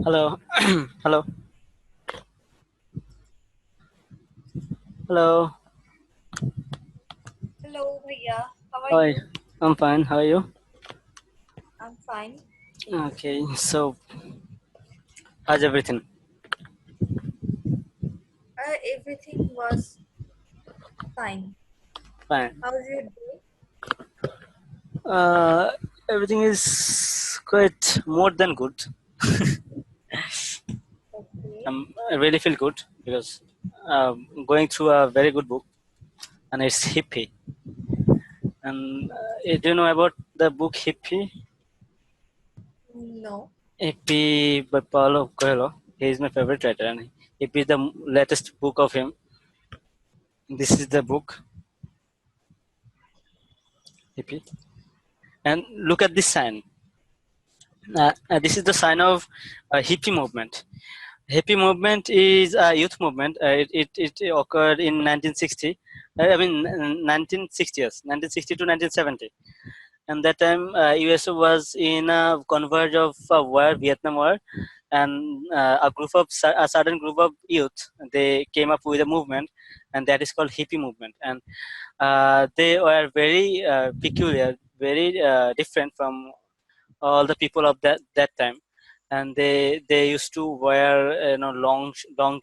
Hello. Hello. Hello. Hello, Bhaiya. How are Hi. you? I'm fine. How are you? I'm fine. Okay. So, how's everything? Everything was fine. Fine. How's your day? Uh, Everything is quite more than good. Okay. I really feel good because going through a very good book, and it's hippie. And do you know about the book Hippie? No. Hippie by Paulo Coelho. He is my favorite writer, and Hippie is the latest book of him. This is the book Hippie, and look at this sign. This is the sign of hippie movement. Hippie movement is a youth movement. It occurred in 1960. I mean, 1960s, 1960 to 1970. And that time, USA was in a converge of a war, Vietnam War, and a certain group of youth, they came up with a movement, and that is called hippie movement. And they were very peculiar, very different from all the people of that time, and they used to wear long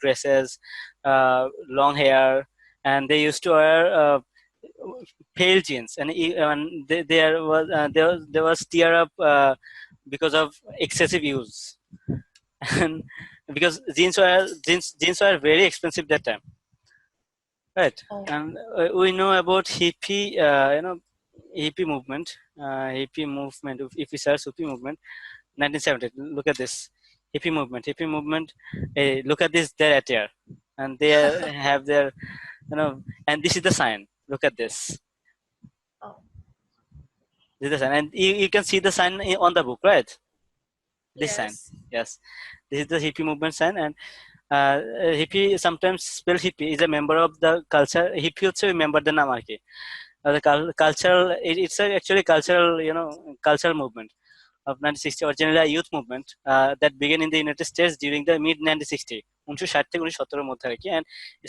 dresses, long hair, and they used to wear pale jeans, and there was tear up because of excessive use. And because jeans were very expensive that time, right? Oh, And we know about hippie movement, if we search hippie movement 1970. Look at this hippie movement. Look at this, their attire, and they have their, and this is the sign. Look at this. oh, This is the sign, and you can see the sign on the book, right? This sign, yes. yes. This is the hippie movement sign, and hippie, sometimes spelled hippie, is a member of the culture. Hippie হচ্ছে member the নাম আর কি। The cultural, actually cultural, cultural movement of 1960, originally a youth movement that began in the United States during the mid 1960, 1960 থেকে 1970 এর মধ্যে আর কি, and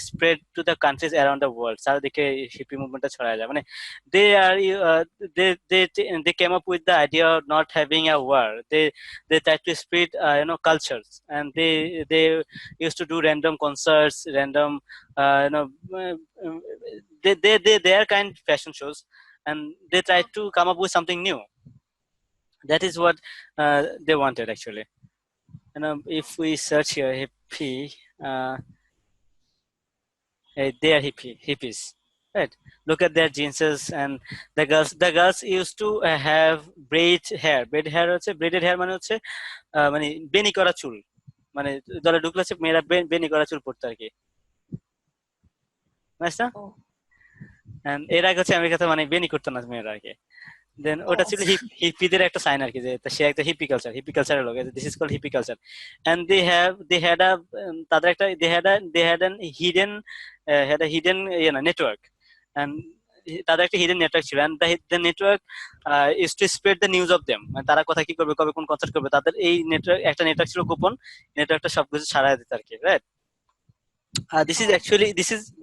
spread to the countries around the world. চারদিকে hippie মুভমেন্টটা ছড়ায় যায়, মানে they are they came up with the idea of not having a war. They tried to spread cultures, and they used to do random concerts, random uh, you know uh, their kind fashion shows, and they tried to come up with something new. That is what they wanted actually. If we search here hippie, uh, they are hippies, right? Look at their jeans, and the girls used to have braid hair হচ্ছে braided hair, মানে হচ্ছে মানে বেনি করা চুল, মানে দলে ঢুকলে হচ্ছে মেয়েরা বেনি করা চুল পড়তো আর কি, বুঝছ না? Oh, And এর আগে হচ্ছে আমেরিকাতে মানে বেনি করতো না মেয়েরা আর কি। দেন ওটা oh. ছিল হিপিদের একটা সাইন আর কি, যে সে একটা হিপি কালচারের লোক, this is called hippie culture. And they had a তাদের একটা they had an hidden network, and তাদের একটা হিডেন নেটওয়ার্ক ছিল, and the network is to spread the news of them, মানে তারা কথা কি করবে, কবে কোন কনসার্ট করবে, তাদের এই নেটওয়ার্ক ছিল গোপন। নেটওয়ার্কটা সবকিছু ছাড়াই দিত আর কি, right? Oh,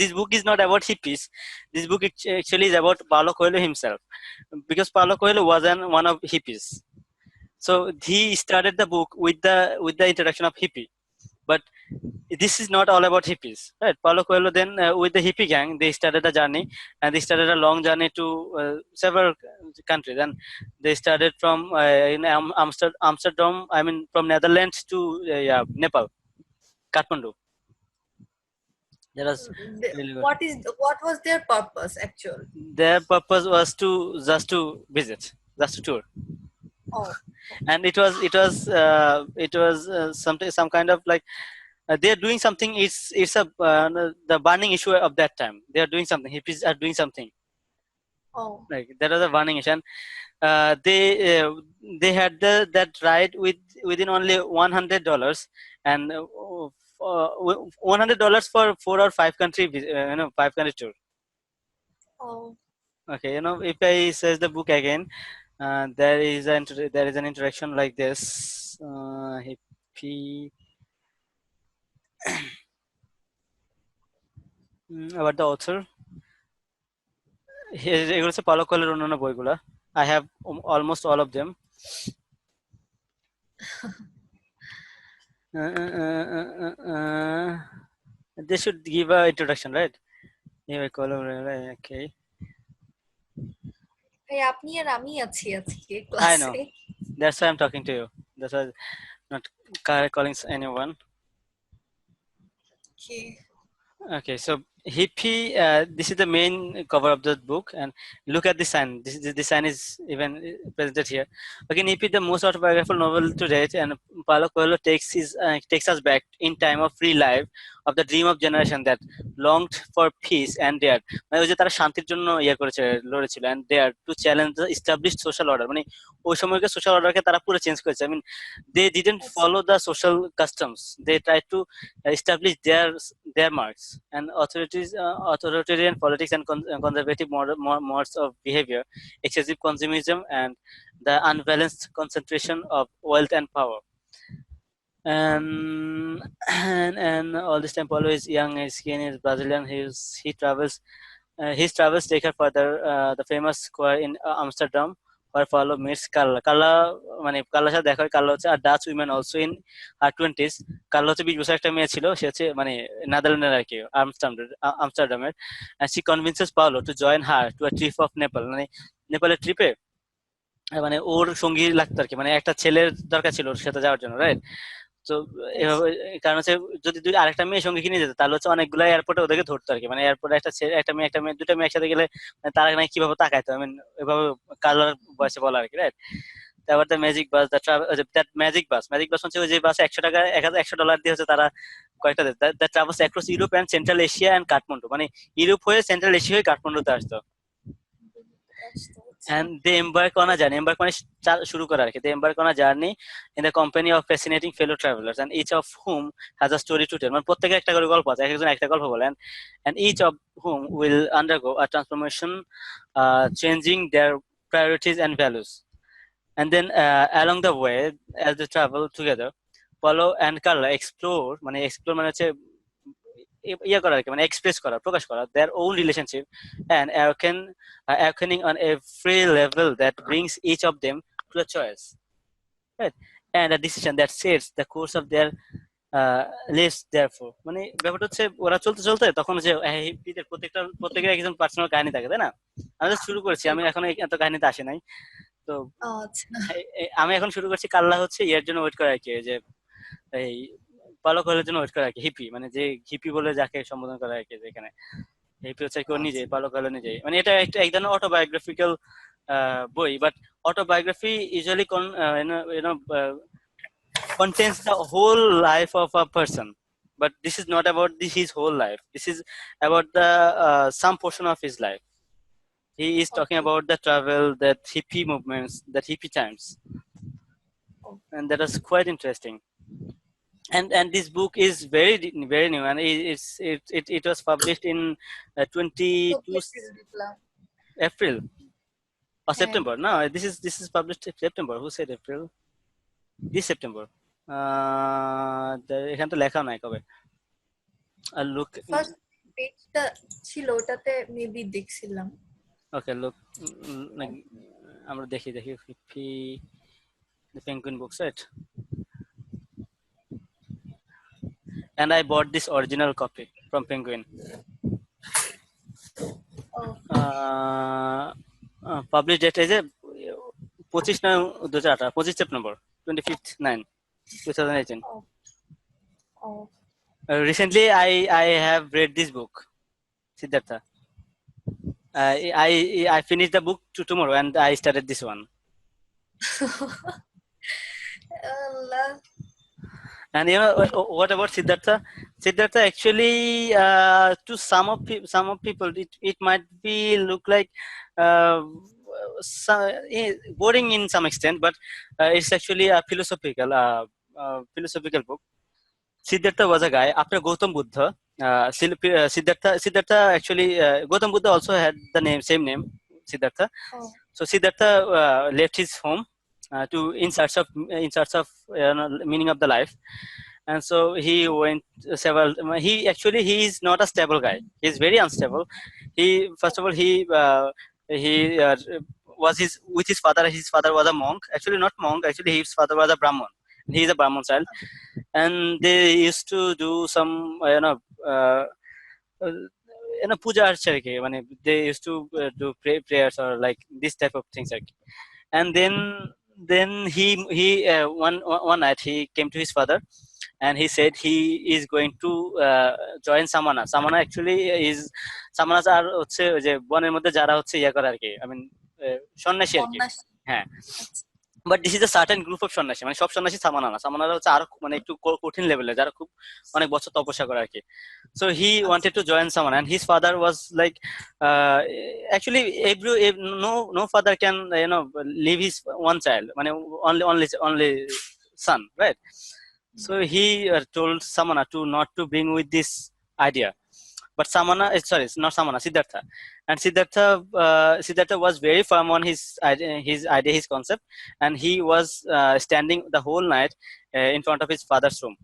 This book is not about hippies. This book actually is about Paulo Coelho himself, because Paulo Coelho was one of hippies. So he started the book with the introduction of hippie. But this is not all about hippies, right? Paulo Coelho then, with the hippie gang, they started a journey, and they started a long journey to several countries. And they started from Amsterdam, I mean from Netherlands to yeah, Nepal, Kathmandu. There was really good. What was their purpose actual? Their purpose was to visit, just to tour. Oh, And it was something, some kind of like, they are doing something. It's a the burning issue of that time. They are doing something, hippies are doing something, oh, like that was a burning issue. And they had that ride within only $100, and $100 for 4 or 5 country 5 country tour. oh, Okay, if I search the book again, there is an introduction like this. hippie. About the author, এগুলো হচ্ছে পালো কোয়েলোর অন্যান্য বইগুলা. I have almost all of them. They should give a introduction, right? Yeah, okay. ভাই আপনি আর আমি আছি আজকে I know. ক্লাসে। That's why I'm talking to you. That's why I'm not calling anyone. কি Okay, so hippie. This is the main cover of the book, and look at the sign. This sign is even presented here. Again, hippie, the most autobiographical novel to date, and Paulo Coelho takes us back in time of free life of the dream of generation that longed for peace and dared. মানে ওই যে তারা শান্তির জন্য করেছে, লড়েছিল, and dared to challenge the established social order. মানে ওই সময়কার সোশ্যাল অর্ডারকে তারা পুরো চেঞ্জ করেছে. I mean, they didn't follow the social customs. They tried to establish their marks, and authoritarian politics and conservative modes of behavior, excessive consumerism, and the unbalanced concentration of wealth and power. And all this time, Paulo is young, skinny, is Brazilian. His travels take her further, the famous square in Amsterdam, where Paulo meets Carla. Carla মানে কার্লার সাথে দেখা হয়. Carla হচ্ছে আর Dutch women also in her 20s. কার্লা হচ্ছে 20 বছর একটা মেয়ে ছিল, সে হচ্ছে মানে নেদারল্যান্ডের আর কি, আমস্টারডামের. and she convinces Paulo to join her to a trip of Nepal. মানে নেপালের ট্রিপে মানে ওর সঙ্গী লাগতো আর কি, মানে একটা ছেলের দরকার ছিল ওর সাথে যাওয়ার জন্য, রাইট? তো এভাবে, কারণ হচ্ছে যদি দুই আরেকটা মেয়ে সঙ্গে কিনে যেত তাহলে হচ্ছে অনেকগুলো এয়ারপোর্টে ওদেরকে ধরতো আর কি. মানে এয়ারপোর্টে একটা ছেলে একটা মেয়ে দুটা মেয়ে একসাথে গেলে মানে তারা নাকি কিভাবে তাকাইতো, I mean, এভাবে কালার বয়সে বলা আর কি, রাইট? তারপর the magic bus, that magic bus হচ্ছে ওই যে বাস $100 $1,000 দিয়ে হচ্ছে তারা কয়েকটা the travels across Europe and central Asia and Kathmandu. মানে ইউরোপ হয়ে সেন্ট্রাল এশিয়া হয়ে কাঠমান্ডুতে আসতো. and they embark on a journey, শুরু করে আর কি. They embark on a journey in the company of fascinating fellow travelers, and each of whom has a story to tell. মানে প্রত্যেকে একটা করে গল্প আছে, একজন একটা গল্প বলেন, and each of whom will undergo a transformation, changing their priorities and values. And then along the way, as they travel together, Paulo and Carla explore মানে হচ্ছে ইয়ে করা আর কি, মানে এক্সপ্রেস করা, প্রকাশ করা their own relationship, and awakening on a free level that brings each of them to a choice, right, and a decision that sets the course of their lives. Therefore, মানে ব্যাপারটা হচ্ছে ওরা চলতে চলতে তখন যে হিপিদের প্রত্যেকের একজন পার্সোনাল কাহিনী থাকে, তাই না? আমি তো শুরু করেছি, আমি এখন এত কাহিনীতে আসি নাই তো. আমি এখন শুরু করছি. কাল্লা হচ্ছে এর জন্য ওয়েট করে আর কি, যে এই পালক হলের জন্য ওয়েট করে আর কি. হিপি মানে যে হিপি বলে যাকে সম্বোধন করা আর কি, যেখানে হিপি হচ্ছে কেউ নিজে, পালক হলো নিজে. মানে এটা একটা এক ধরনের অটোবায়োগ্রাফিক্যাল বই, but autobiography usually contains the whole life of a person, but this is not about his whole life. This is about the some portion of his life. He is talking about the travel, that hippie movements, that hippie times, and that is quite interesting. And this book is very new, and it was published in 22 April or September. No, this is published in September. Who said April? This September. এখানে তো লেখা নাই কবে. look, first পেজটা ছিল, ওটাতে maybe দেখছিলাম. okay, look, আমরা দেখি the Penguin books, right? And I bought this original copy from Penguin. Published date is 25 September 25th 9 2018. Recently I have read this book, Siddhartha. I finished the book tomorrow, and I started this one. And you know what about Siddhartha? Siddhartha actually, to some of people, it might be look like boring in some extent, but it's actually a philosophical book. Siddhartha was a guy after Gautam Buddha. Siddhartha actually, Gautam Buddha also had the same name, Siddhartha. So Siddhartha left his home to in search of meaning of the life. And so he went several. He is not a stable guy. He's very unstable. He first of all he was his with his father. His father was a monk. Actually, not monk. Actually, his father was a Brahman. He is a Brahman child, and they used to do some uh, puja archa আর কি, মানে they used to do prayers or like this type of things আর কি. And then one night he came to his father and he said he is going to join samana. Samana actually is, samanas আর হচ্ছে ওই যে বনের মধ্যে যারা হচ্ছে ইয়া করে আর কি, আই মিন সন্ন্যাসী আর কি। সন্ন্যাসী। হ্যাঁ, আচ্ছা। But this is a certain group of সন্ন্যাসী, মানে সব সন্ন্যাসী সামানা না, সামানারা হচ্ছে আরো মানে একটু কঠিন লেভেলের, যারা খুব অনেক বছর তপস্যা করে আর কি। So he wanted to join Samana and his father was like actually no father can leave his one child, মানে only son, right? So he told Samana to not to bring with this idea. But Samana, sorry, it's not Samana, Siddhartha. And Siddhartha was very firm on his concept, and he was standing the whole night in front of his father's room.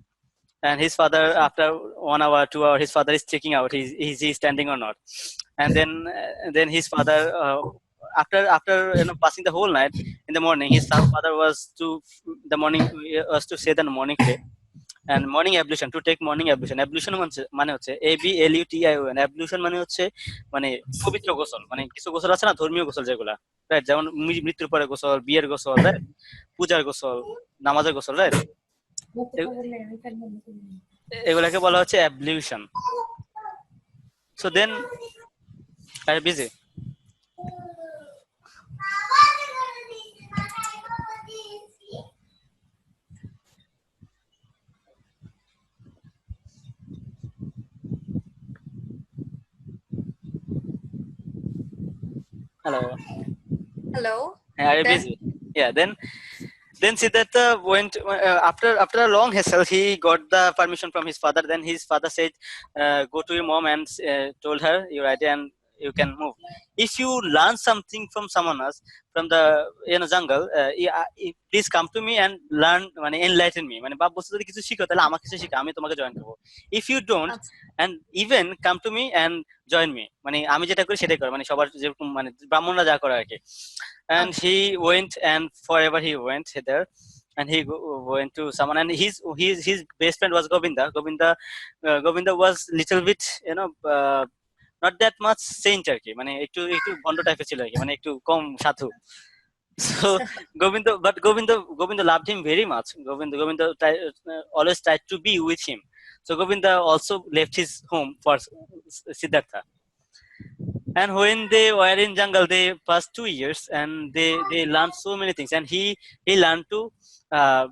And his father, after 1 hour, 2 hour, his father is checking out is he standing or not. And then his father, after passing the whole night, in the morning, his father was to say the morning prayer and morning ablution, to take morning ablution. Ablution মানে হচ্ছে ABLUTION, ablution মানে হচ্ছে মানে পবিত্র গোসল, মানে কিছু গোসল আছে না ধর্মীয় গোসল যেগুলা, রাইট? যেমন মৃত্যুর পরে গোসল, বিয়ের গোসল, রাইট? পূজার গোসল, নামাজের গোসল, রাইট? এগুলাকে বলা হচ্ছে ablution. So then are busy Hello. are you busy? Yeah, then Siddhartha went after a long hassle. He got the permission from his father. Then his father said, "Go to your mom and told her your idea, and you can move. If you learn something from someone else, from the jungle, please come to me and learn, মানে enlighten me. মানে বাপ বলছে যদি কিছু শিখো তাহলে আমাকে কিছু শিখা, আমি তোমাকে জয়েন করবো। If you don't, and even come to me and join me, মানে আমি যেটা করি সেটাই করো, মানে সবার যেরকম মানে ব্রাহ্মণরা যা করে আর কি। And he went, and forever he went there, and he went to someone, and his best friend was Govinda was little bit not that much saint আর কি, মানে একটু একটু ভণ্ড টাইপের ছিল আর কি, মানে একটু কম সাধু। So Govinda loved him very much. Govinda always tried to be with him. So Govinda also left his home for Siddhartha. And when they were in jungle, they passed 2 years, and they learned so many things. And he learned to uh,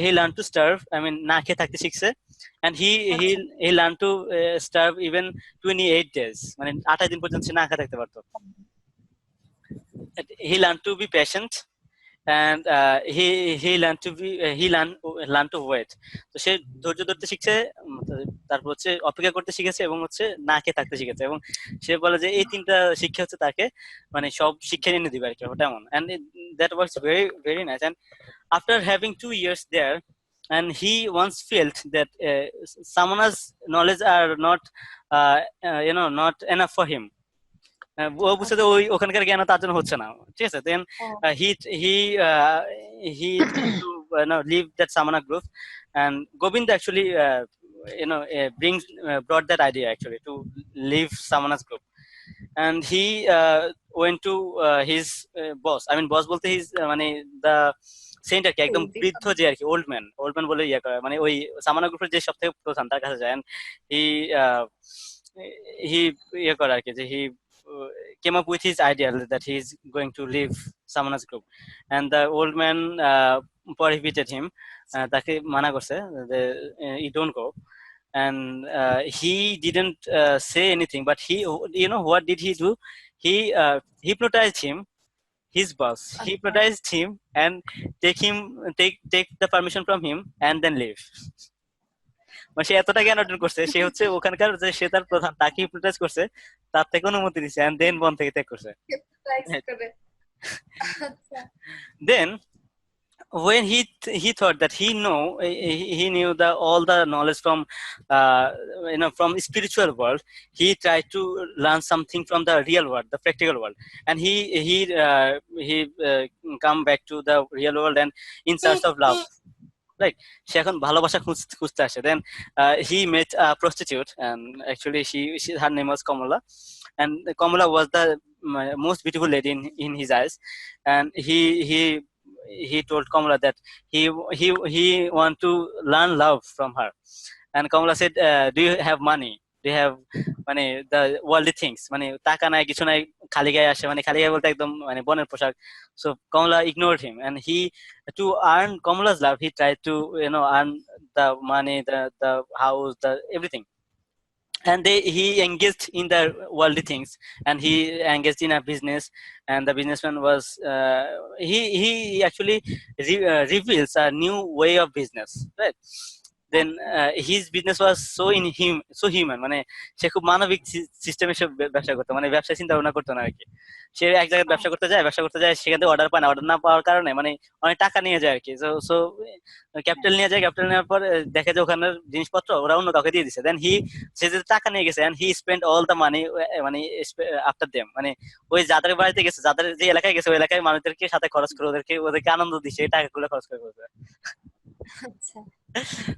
he learned to starve. I mean, না খেয়ে থাকতে শিখছে। And he learned to starve even 28 days, মানে 28 দিন পর্যন্ত সে না খেয়ে থাকতে পারতো। He learned to be patient, and he learned to wait. তো সে ধৈর্য ধরতে শিখছে, তারপর হচ্ছে অপেক্ষা করতে শিখেছে, এবং হচ্ছে না খেয়ে থাকতে শিখেছে। এবং সে বলে যে এই তিনটা শিক্ষা হচ্ছে তাকে মানে সব শিক্ষা এনে দিবে আর কি, ওটা এমন। And that was very very nice. And after having 2 years there, and he once felt that someone's knowledge are not not enough for him. ও বুঝছে যে ওখানকার জ্ঞান তার জন্য হচ্ছে না, ঠিক আছে। দেন he to leave that samana group, and Govinda actually brought that idea actually to leave samana's group. And he went to his boss, I mean boss bolte his মানে the saint আর কি, একদম বৃদ্ধ যে আর কি, ওল্ড ম্যান বলে ইয়া করে, মানে ওই সামানা গ্রুপের যে সবথেকে প্রধান, তার কাছে যায়। he ইয়ে করে আর কি, যে he came up with his idea that he is going to leave Samana's group, and the old man prohibited him, তাকে মানা করছে যে you don't go. And he didn't say anything, but he, what did he do? He hypnotized him, his boss hypnotized him, and take the permission from him, and then leave. মানে সে এতটা জ্ঞান অর্জন করছে, সে হচ্ছে ওখানকার যে সে তার প্রধান, তাকে হিপনোটাইজ করছে, তার থেকে অনুমতি নিছে, এন্ড দেন বন থেকে ত্যাগ করছে। Then when he thought that he knew the all the knowledge from uh, from spiritual world, he tried to learn something from the real world, the practical world, and he come back to the real world and in search of love, right? সে এখন ভালোবাসা খুঁজতে আসে। Then he met a prostitute, and actually her name was Kamala, and Kamala was the most beautiful lady in his eyes, and he told Kamala that he want to learn love from her, and Kamala said, do you have money, do you have মানে the worldly things, মানে টাকা নাই কিছু নাই, খালি গায়ে আসে, মানে খালি গায়ে বলতে একদম মানে বনের পোশাক। So Kamala ignored him, and he to earn Kamala's love, he tried to earn the money, the house, the everything, and he engaged in the worldly things, and he engaged in a business, and the businessman was he actually reveals a new way of business, right? Then his business was so human, মানে সে খুব মানবিক সিস্টেমে সে ব্যবসা করতো, মানে ব্যবসা চিন্তা ভাবনা করতো না আর কি। সে এক জায়গায় ব্যবসা করতে যায় সেখান থেকে অর্ডার পায় না, অর্ডার না পাওয়ার কারণে মানে অনেক টাকা নিয়ে যায় আর কি। সো ক্যাপিটাল নিয়ে যায়, ক্যাপিটাল নেওয়ার পর দেখে যে ওখানের জিনিসপত্র ওরা অন্য কাউকে দিয়ে দিছে। দেন সে যে টাকা নিয়ে গেছে, and he spent all the money মানে after them, মানে ওই যাদের বাড়িতে গেছে, যাদের যে এলাকায় গেছে ওই এলাকায় মানুষদেরকে সাথে খরচ করে ওদেরকে আনন্দ দিচ্ছে, এই টাকাগুলো খরচ করে ফেলছে। আচ্ছা।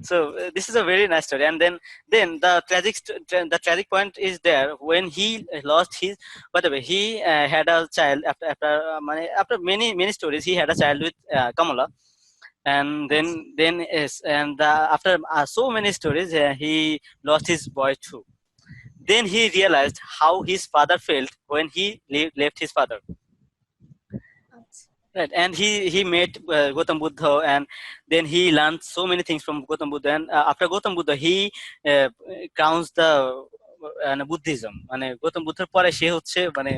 So this is a very nice story, and then the tragic point is there when he lost his, by the way, he had a child after many stories, he had a child with Kamala, and then yes, and after so many stories, he lost his boy too. Then he realized how his father felt when he left his father. আচ্ছা। Right, and he met Gautam Buddha, and then he learned so many things from Gautam Buddha, and after Gautam Buddha he crowns the Buddhism, মানে গৌতম বুদ্ধের পরে সে হচ্ছে মানে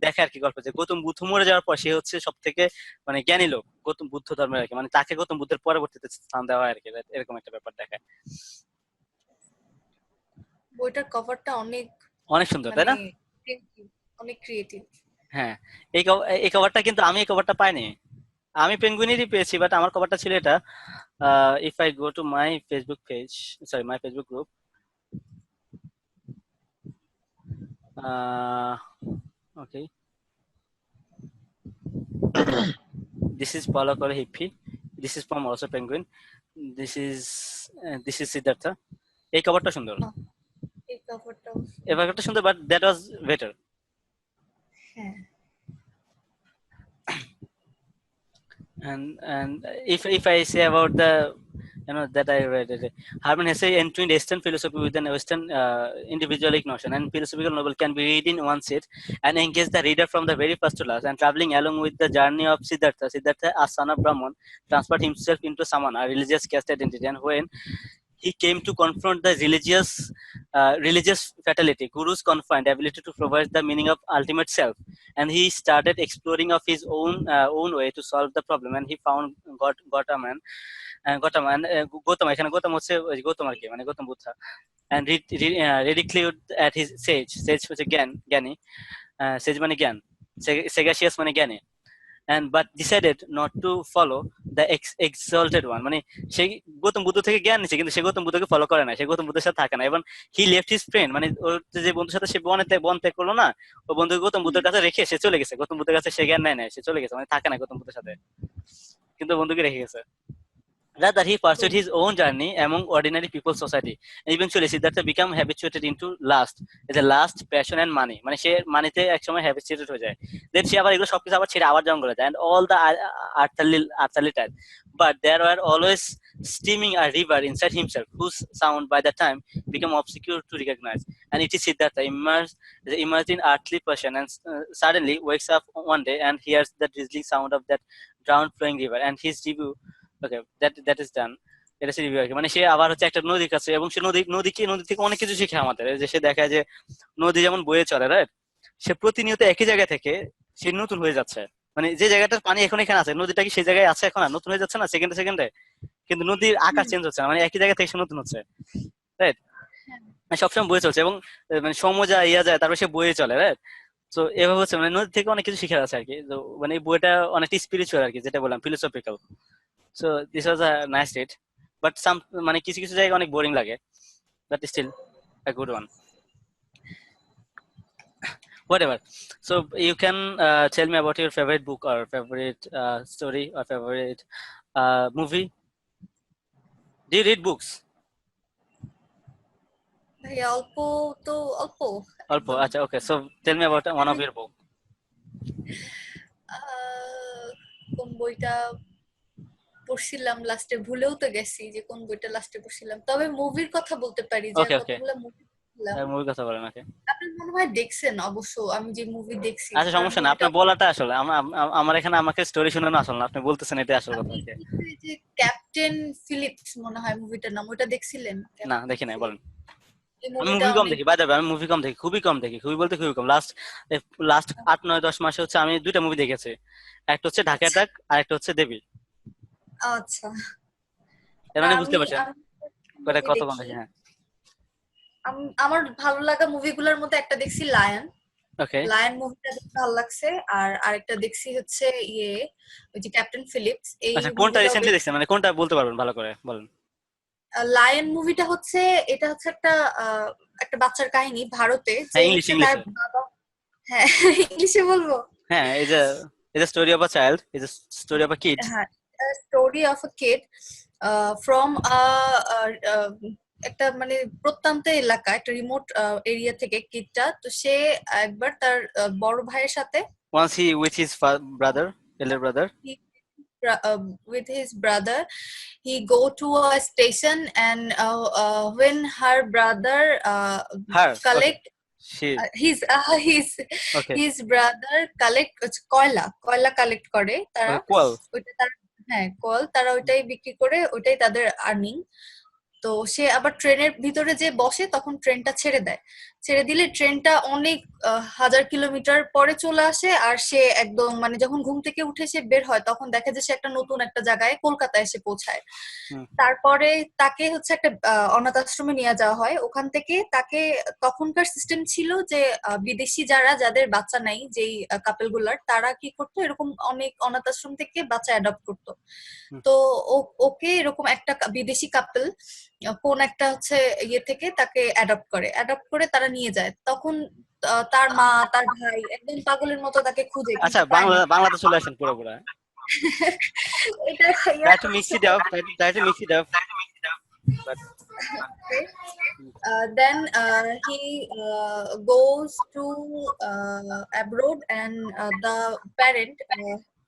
দেখে আর কি গল্প, যে গৌতম বুদ্ধ মরে যাওয়ার পর সে হচ্ছে সব থেকে মানে জ্ঞানী লোক গৌতম বুদ্ধ ধর্মের আর কি, মানে তাকে গৌতম বুদ্ধের পরবর্তীতে স্থান দেওয়া হয় আর কি, এরকম একটা ব্যাপার দেখায়। বইটার কভারটা অনেক সুন্দর, তাই মানে না? অনেক ক্রিয়েটিভ। হ্যাঁ, এই কভারটা কিন্তু আমি এই কভারটা পাইনি, আমি পেঙ্গুইনেরই পেয়েছি, বাট আমার কভারটা ছিল এটা। If I go to my Facebook page, sorry, my Facebook group, uh, okay, this is Paula Kore Hippie, this is from also Penguin, this is Siddhartha. এই কভারটা সুন্দর, এই কভারটা এই কভারটা সুন্দর, বাট দ্যাট ওয়াজ বেটার। হ্যাঁ। And if I say about the that I read it, Hermann Hesse entwined Eastern philosophy with an Western individualistic notion, and philosophical novel can be read in one sit and engage the reader from the very first to last. And traveling along with the journey of Siddhartha, a son of Brahman, transferred himself into Samana, a religious caste identity, and when he came to confront the religious fatality, Guru's confined ability to provide the meaning of ultimate self, and he started exploring of his own way to solve the problem, and he found Gautama, এখানে গৌতম হচ্ছে ওই গৌতম আর কি, মানে Gautam Buddha, and ridiculed at his sage হচ্ছে জ্ঞানী, sage মানে জ্ঞান, sagacious মানে জ্ঞানী, and but decided not to follow the exalted one, মানে সেই গৌতম বুদ্ধ থেকে জ্ঞান নিচ্ছে কিন্তু সে গৌতম বুদ্ধকে ফলো করে না, সে গৌতম বুদ্ধের সাথে থাকে না, এবং হি লেফট হিজ ফ্রেন্ড, মানে ওর যে বন্ধুর সাথে সে বন ত্যাগ করলো না, ও বন্ধুকে গৌতম বুদ্ধের কাছে রেখে সে চলে গেছে, গৌতম বুদ্ধের কাছে সে জ্ঞান নেয় না, সে চলে গেছে, মানে থাকে না গৌতম বুদ্ধের সাথে, কিন্তু বন্ধুকে রেখে গেছে। Rather, he pursued his own journey among ordinary people's society. And eventually, Siddhartha became habituated into lust, passion, and money. মানে সে মানিতে একসময় habituated হয়ে যায়। Then সে আবার এগুলো সবকিছু আবার ছেড়ে আবার জঙ্গলে যায়, and all the earthly type. But there were always steaming a river inside himself, whose sound by the time became obscure to recognize. And it is Siddhartha immersed in earthly passion, and suddenly wakes up one day and hears the drizzling sound of that drowned flowing river. And his review, okay, that is done, এটা হচ্ছে review আর কি। মানে সে আবার হচ্ছে একটা নদীর কাছে, এবং সে নদী থেকে অনেক কিছু শিখে আমাদের, যে সে দেখায় যে নদী যেমন বয়ে চলে, রাইট, সে প্রতিনিয়ত একই জায়গা থেকে সে নতুন হয়ে যাচ্ছে, মানে যে জায়গাটার পানি এখন এখানে আছে, নদীটা কি সেই জায়গায় আছে এখন, আর নতুন হয়ে যাচ্ছে না সেকেন্ডে, কিন্তু নদীর আকার চেঞ্জ হচ্ছে না, মানে একই জায়গা থেকে সে নতুন হচ্ছে, রাইট, সবসময় বয়ে চলছে, এবং মানে সময় যায় ইয়া যায় তারপর সে বয়ে চলে, রাইট। তো এভাবে হচ্ছে মানে নদী থেকে অনেক কিছু শিখার আছে আর কি। তো মানে এই বইটা অনেকটা স্পিরিচুয়াল আর কি, যেটা বললাম philosophical. So this was a nice read, but some মানে কিছু কিছু জায়গায় অনেক বোরিং লাগে, but still a good one. Whatever. So you can tell me about your favorite book or favorite story or favorite movie. Do you read books? ভাইয়া অল্প, তো অল্প অল্প, একদম। আচ্ছা, okay. So tell me about one of your book. Ah, কোন বইটা পড়ছিলাম লাস্টে, ভুলেও তো গেছি যে কোন বইটা লাস্টে পড়ছিলাম। তবে মুভির কথা বলতে পারি যে ওকে, ওকে। কতগুলো মুভি দেখছিলাম। মুভির কথা বলেন, ওকে। আপনি মনে হয় দেখছেন অবশ্য আমি যে মুভি দেখছি, আচ্ছা, তার সমস্যা না, মুভিটা আপনার বলাটা আসলে আমার এখানে আমাকে স্টোরি শোনানো আসল না, আপনি বলতেছেন এটা আসল কথা আমি আর কি। হচ্ছে যে ক্যাপ্টেন ফিলিপস মনে হয় মুভিটার নাম, ওটা দেখছিলেন? না, ক্যাপ্টেন দেখি নাই, বলেন। ফিলিপস এই আমি মুভিটা মুভি কম অনেক। দেখি, বাই দ্য ওয়ে, আমি মুভি কম দেখি, খুবই কম দেখি, খুবই বলতে খুবই কম। লাস্ট লাস্ট 8 9 10 মাসে হচ্ছে আমি দুইটা মুভি দেখেছি। একটা হচ্ছে ঢাকা আচ্ছা অ্যাটাক, আর একটা হচ্ছে দেবী। আচ্ছা। এর না মানে বুঝতে আমি পারছেন আমি কয়টা মুভি কত কম দেখি। দেখি, হ্যাঁ। আমার ভালো লাগা মুভিগুলোর মধ্যে একটা দেখছি লায়ন। ওকে। লায়ন মুভিটা দেখতে ভালো লাগছে। আর আরেকটা দেখছি হচ্ছে ইয়ে, ওই যে ক্যাপ্টেন ফিলিপস, এই আচ্ছা, কোনটা মুভিটাও রিসেন্টলি বেশ। দেখছেন, মানে কোনটা বলতে পারবেন ভালো করে বলেন। লায়ন মুভিটা হচ্ছে, এটা হচ্ছে একটা একটা বাচ্চার কাহিনী ভারতে, যে হ্যাঁ, ইংলিশ হচ্ছে তার ইংলিশে। বাবা। হ্যাঁ ইংলিশে বলবো। হ্যাঁ, এই যে স্টোরি অফ আ চাইল্ড, এই যে স্টোরি অফ আ কিড। হ্যাঁ, story of a kid from একটা মানে প্রত্যন্ত এলাকা, একটা রিমোট এরিয়া থেকে কিডটা, তো সে একবার তার বড় ভাইয়ের সাথে, once he with his brother, elder brother. he, with his brother, he go to a station, and when her brother her, okay. collect she, his okay. his brother collect কয়লা কয়লা collect করে তারা। ওকে, কোয়াল। ওইটা তার, হ্যাঁ কল, তারা ওইটাই বিক্রি করে, ওইটাই তাদের আর্নিং। তো সে আবার ট্রেনের ভিতরে যে বসে, তখন ট্রেনটা ছেড়ে দেয়। ছেড়ে দিলে ট্রেনটা অনেক হাজার কিলোমিটার পরে চলে আসে, আর সে একদম মানে যখন ঘুম থেকে উঠে সে বের হয়, তখন দেখে যে সে একটা নতুন একটা জায়গায় কলকাতায় এসে পৌঁছায়। তারপরে তাকে হচ্ছে একটা অনাথ আশ্রমে নিয়ে যাওয়া হয়। ওখান থেকে তাকে, তখনকার সিস্টেম ছিল যে বিদেশি যারা, যাদের বাচ্চা নাই, যেই কাপেল গুলার, তারা কি করতো, এরকম অনেক অনাথ আশ্রম থেকে বাচ্চা অ্যাডপ্ট করতো। তো ওকে এরকম একটা বিদেশি কাপল কোন একটা হচ্ছে ইয়ে থেকে তাকে অ্যাডপ্ট করে তারা নিয়ে যায়। তখন তার মা, তার ভাই একদম পাগলের মতো তাকে খুঁজে, আচ্ছা, কিন্তু পায় না। বাংলাতে চলে আসেন পুরো পুরা। এটা ইয়া ট্রাই টু মিক্স করছে। It up, try to mix it up, but Okay. Then he goes to abroad, and the parent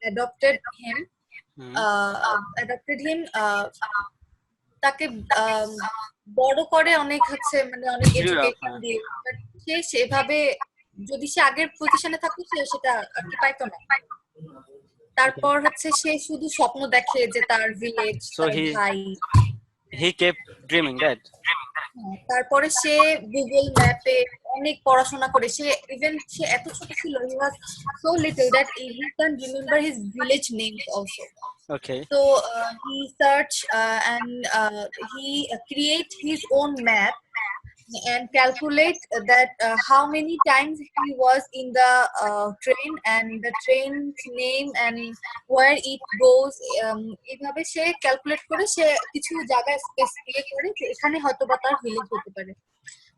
adopted him. Adopted him. তাকে আম, বড় করে অনেক, হচ্ছে মানে অনেক ইউরোপ, এডুকেশন দিয়ে, বাট সে সেভাবে, যদি সে আগের পজিশনে থাকতো, সে সেটা আর কি পাইতো না। ওকে। তারপর হচ্ছে সে শুধু স্বপ্ন দেখে যে তার ভিলেজ, সো তার ভাই। হি কেপ ড্রিমিং, রাইট? তারপরে সে গুগল ম্যাপে অনেক পড়াশোনা করে, সে এত ছোট ছিল, he was so little that he can remember his village names also. Okay. So he search and he create his own map and calculate that how many times he was in the train, and the train's name and where it goes. এইভাবে সে calculate করে সে কিছু জায়গায় specify করে যে এখানে হয়তো বা তার ভিলেজ হতে পারে।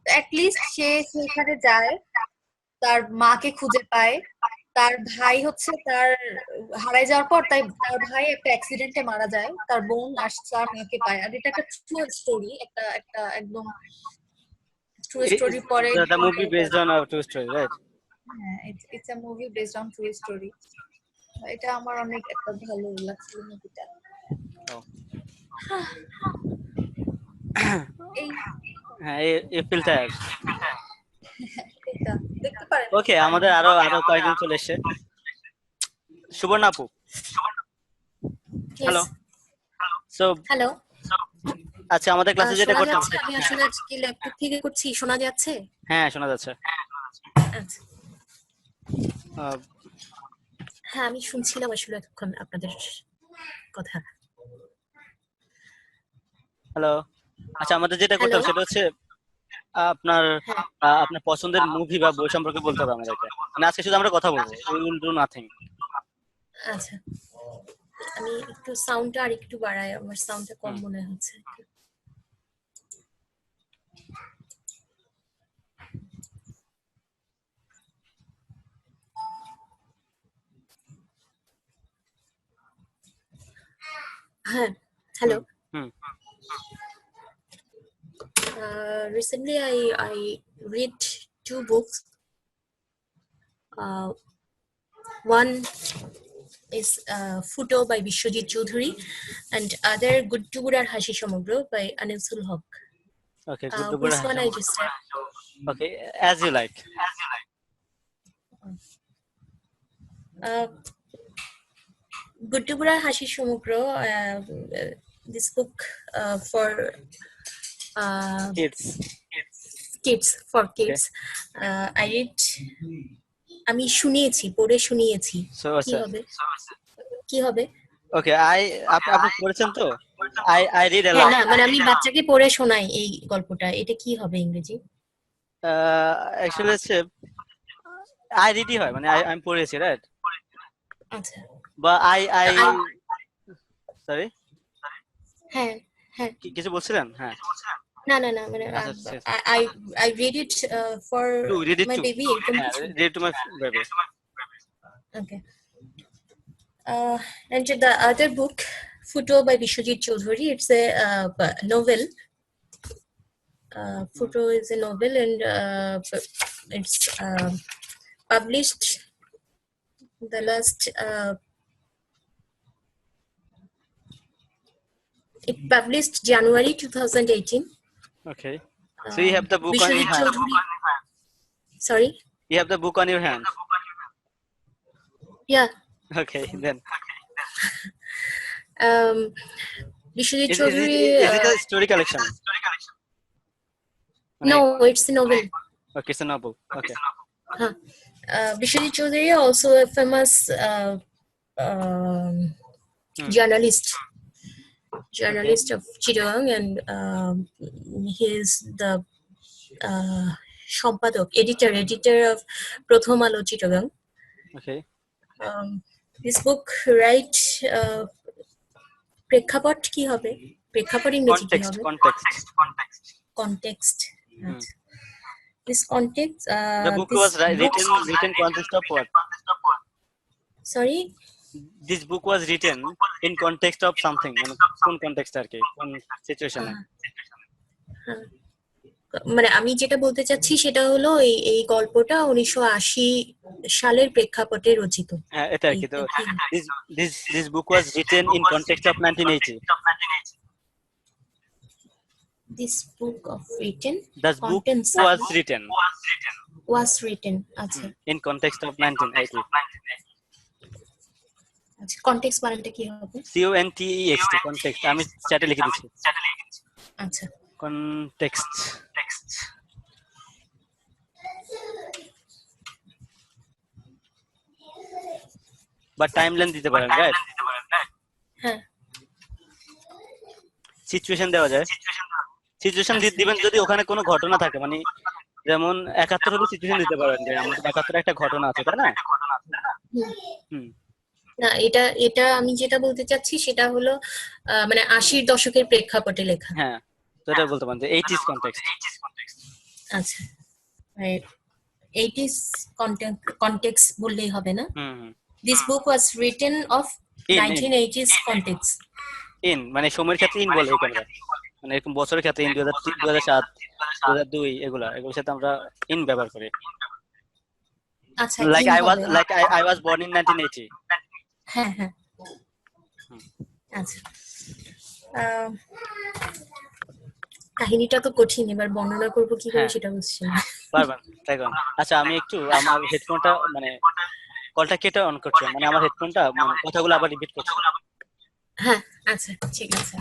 অ্যাটলিস্ট সে সেখানে যায়, তার মাকে খুঁজে পায়। তার ভাই হচ্ছে তার হারাই যাওয়ার পর, তার ভাই একটা অ্যাক্সিডেন্টে মারা যায়, তার বোন আর তার মাকে পায়। আর এটা একটা ট্রু স্টোরি, একটা একটা একদম ট্রু স্টোরি পরে। The movie based on a true story, right? হ্যাঁ, it's a movie based own true story. এটা আমার অনেক একটা ভালো লাগছিল মুভিটা। Oh. এই হ্যাঁ, এই ফিলটা। এটা দেখতে পারেন ওকে, সময় আমাদের পাইলে। আরো আরো কয়েকজন চলে এসেছে। সুবর্ণা আপু, ইয়েস। হ্যালো। So hello. আচ্ছা, আমাদের ক্লাসে যেটা শোনা করতাম। যাচ্ছে? আমি আসলে আজকে ল্যাপটপ থেকে করছি। শোনা যাচ্ছে? হ্যাঁ, শোনা যাচ্ছে। আচ্ছা। আহ, হ্যাঁ, আমি শুনছিলাম আসলে এতক্ষণ আপনাদের কথা। হ্যালো। আচ্ছা, আমাদের যেটা হ্যালো। করতাম সেটা হচ্ছে আপনার হ্যাঁ আপনার পছন্দের মুভি বা বই সম্পর্কে বলতে হবে আমাদেরকে, মানে আজকে শুধু আমরা কথা বলবো, উই উইল ডু নাথিং। আচ্ছা, আমি একটু সাউন্ডটা আর একটু বাড়াই, আমার সাউন্ডটা কম হুম। মনে হচ্ছে। হ্যাঁ, hello. Hmm. Recently, I read two books. One is Futo by Bishwajit Choudhury, and other Guddugurar Hashi Samagro by Anisul Haq. Okay, good to good. Which one I just read? Okay, as you like. Guddugurar Hashi Samagro, this book for kids. kids, for kids. I read, আমি শুনিয়েছি, পড়ে শুনিয়েছি। So কি আচ্ছা, হবে? কি হবে? ওকে, আপনি পড়েছেন তো? আই রিড হ্যাঁ, অ্যালট। না মানে আমি বাচ্চাকে পড়ে শোনাই এই গল্পটা, এটা কি হবে ইংরেজি? অ্যাকচুয়ালি হচ্ছে আই রিডই হয়, মানে আমি পড়েছি, রাইট? আচ্ছা, বা আই I- সরি, হ্যাঁ হ্যাঁ, কিছু বলছিলেন? হ্যাঁ, না না না মানে আচ্ছা আচ্ছা। I read it for to read it my to, baby, এরকম হ্যাঁ, কিছু। Read to my baby. Okay. And the other book, Futo by Bishwajit Choudhury, it's a novel. Futo is a novel, and it's published the last. It published January 2018. Okay, so you have the book on Bishwajit your hand. Choudhury. Sorry. You have the book on your hand. Yeah. Okay, then. Bishwajit Is Choudhury. it a story collection? No, it's a novel. Okay, it's a novel. Okay. Bishwajit Choudhury, also a famous journalist of Chittagong, and he is the সম্পাদক, editor of প্রথম আলো Chittagong. Okay. This book write প্রেক্ষাপট কি হবে? প্রেক্ষাপট ইংরেজি কি হবে? Context. This context. The book was written context of what? Sorry. This book was written in context of something. মানে কোন context আর কি, কোন situation এ? মানে আমি যেটা বলতে চাচ্ছি সেটা হলো এই গল্পটা 1980 সালের প্রেক্ষাপটে রচিত। হ্যাঁ, এটা আর কি। তো this book was written in context of 1980. This book of written. The book was written আচ্ছা, in context of 1980. আচ্ছা, কনটেক্সট মানেটা কি হবে? CONTEXT, context। আমি চ্যাটে লিখে দিচ্ছি। আচ্ছা, context। বা টাইমলাইন দিতে পারেন, রাইট? হ্যাঁ, সিচুয়েশন দেওয়া যায়। সিচুয়েশন দিবেন যদি ওখানে কোনো ঘটনা থাকে, মানে যেমন 71 হলে সিচুয়েশন দিতে পারেন যে আমাদের 71 একটা ঘটনা আছে, তাই না? না, এটা আমি যেটা বলতে চাচ্ছি সেটা হলো মানে 80-র দশকের প্রেক্ষাপটে লেখা। হ্যাঁ, তো এটা বলতে পারেন যে 80s context। আচ্ছা, 80s context বললেই হবে না? This book was written of 1980s context. In মানে সময়ের ক্ষেত্রে ইন বলে আমরা, মানে এরকম বছরের ক্ষেত্রে ইন 2007 2002 এগুলোর সাথে আমরা ইন ব্যবহার করি। আচ্ছা, like I was born in 1980. হ্যাঁ হ্যাঁ, আচ্ছা। কাহিনীটা তো কঠিন, এবার বর্ণনা করব কিভাবে সেটা বুঝছি না। পারবেন, তাই করুন। আচ্ছা, আমি একটু আমার হেডফোনটা মানে কলটা কেটে অন করছি, মানে আমার হেডফোনটা মানে কথাগুলো আবার রিপিট করছি। হ্যাঁ, আচ্ছা, ঠিক আছে।